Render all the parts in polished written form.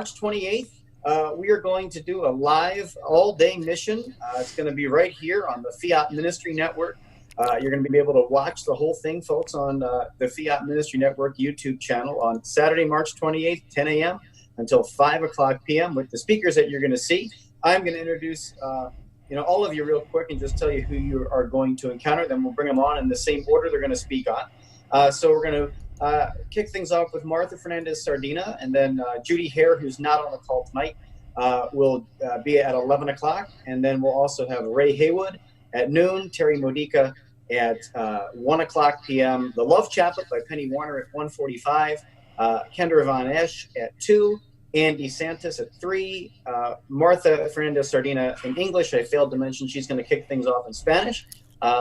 March 28th, we are going to do a live all-day mission. It's going to be right here on the Fiat Ministry Network. You're going to be able to watch the whole thing, folks, on the Fiat Ministry Network YouTube channel on Saturday, March 28th, 10 a.m. until 5 o'clock p.m. with the speakers that you're going to see. I'm going to introduce all of you real quick and just tell you who you are going to encounter. Then we'll bring them on in the same order they're going to speak on. So we're going to kick things off with Martha Fernandez Sardina, and then Judy Hare, who's not on the call tonight, will be at 11 o'clock. And then we'll also have Ray Haywood at noon, Terry Modica at 1 o'clock p.m., The Love Chaplet by Penny Warner at 1:45, Kendra Von Esh at 2, Andy Santis at 3, Martha Fernandez Sardina in English. I failed to mention she's going to kick things off in Spanish,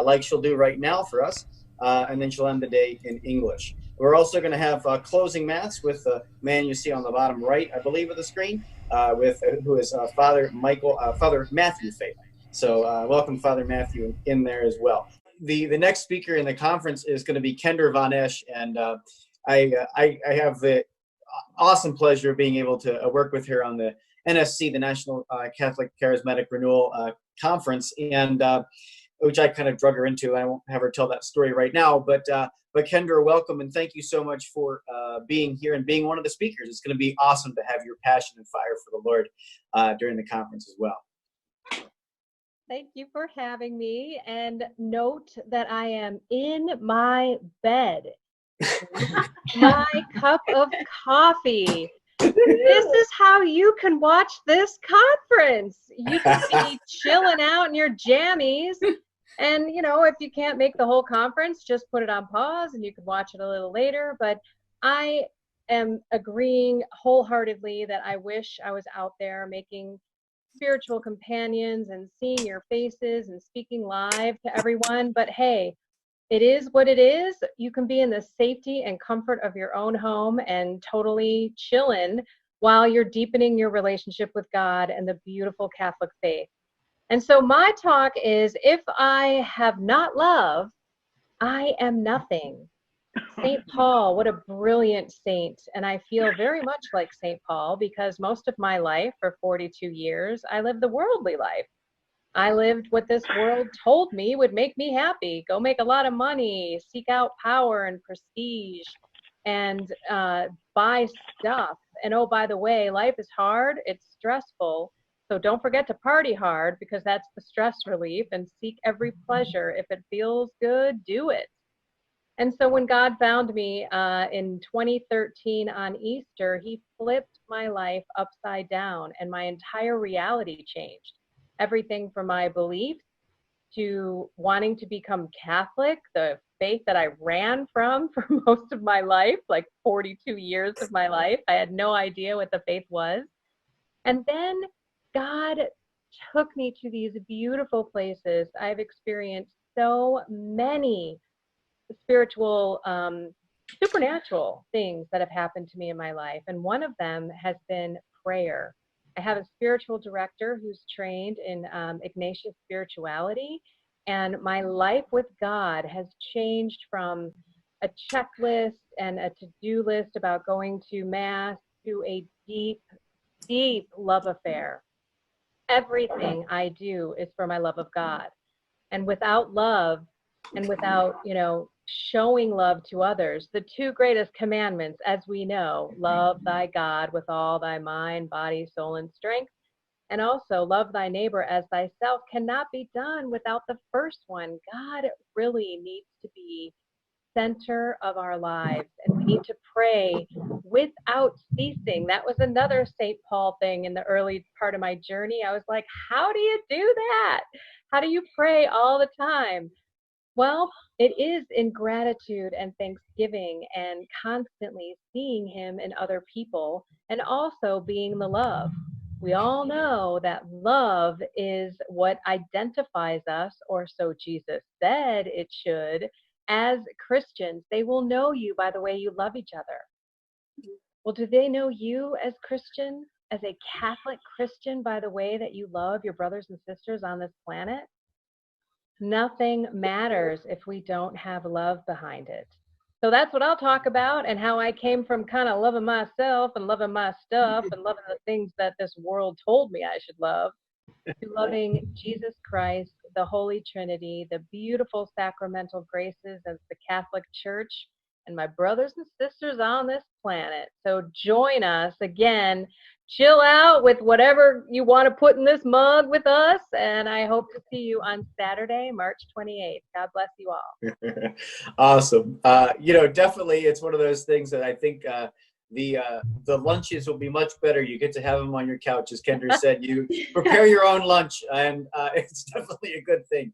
like she'll do right now for us, and then she'll end the day in English. We're also going to have closing mass with the man you see on the bottom right, I believe, of the screen, who is Father Matthew Faith. So welcome Father Matthew in there as well. The next speaker in the conference is going to be Kendra Von Esh, and I have the awesome pleasure of being able to work with her on the NSC, the National Catholic Charismatic Renewal Conference, and which I kind of drug her into. I won't have her tell that story right now, but Kendra, welcome, and thank you so much for being here and being one of the speakers. It's going to be awesome to have your passion and fire for the Lord during the conference as well. Thank you for having me, and note that I am in my bed, my cup of coffee. This is how you can watch this conference. You can be chilling out in your jammies, and if you can't make the whole conference, just put it on pause and you can watch it a little later. But I am agreeing wholeheartedly that I wish I was out there making spiritual companions and seeing your faces and speaking live to everyone. But hey, it is what it is. You can be in the safety and comfort of your own home and totally chillin' while you're deepening your relationship with God and the beautiful Catholic faith. And so my talk is, if I have not love, I am nothing. St. Paul, what a brilliant saint. And I feel very much like St. Paul because most of my life, for 42 years, I lived the worldly life. I lived what this world told me would make me happy. Go make a lot of money, seek out power and prestige, and buy stuff. And oh, by the way, life is hard. It's stressful. So don't forget to party hard because that's the stress relief, and seek every pleasure. If it feels good, do it. And so when God found me in 2013 on Easter, he flipped my life upside down and my entire reality changed. Everything from my beliefs to wanting to become Catholic, the faith that I ran from for most of my life, like 42 years of my life. I had no idea what the faith was. And then God took me to these beautiful places. I've experienced so many spiritual, supernatural things that have happened to me in my life. And one of them has been prayer. I have a spiritual director who's trained in Ignatius spirituality. And my life with God has changed from a checklist and a to-do list about going to Mass to a deep, deep love affair. Everything I do is for my love of God. And without love, and without, showing love to others, the two greatest commandments, as we know, love thy God with all thy mind, body, soul, and strength, and also love thy neighbor as thyself, cannot be done without the first one. God really needs to be center of our lives, and we need to pray without ceasing. That was another St. Paul thing in the early part of my journey. I was like, how do you do that? How do you pray all the time? Well, it is in gratitude and thanksgiving and constantly seeing him in other people, and also being the love. We all know that love is what identifies us, or so Jesus said it should, as Christians. They will know you by the way you love each other. Well, do they know you as Christian, as a Catholic Christian, by the way that you love your brothers and sisters on this planet? Nothing matters if we don't have love behind it. So that's what I'll talk about, and how I came from kind of loving myself and loving my stuff and loving the things that this world told me I should love, to loving Jesus Christ, the Holy Trinity, the beautiful sacramental graces of the Catholic Church, and my brothers and sisters on this planet. So join us again. Chill out with whatever you want to put in this mug with us, and I hope to see you on Saturday, March 28th. God bless you all. Awesome. Definitely it's one of those things that I think the lunches will be much better. You get to have them on your couch, as Kendra said. You prepare your own lunch, and it's definitely a good thing.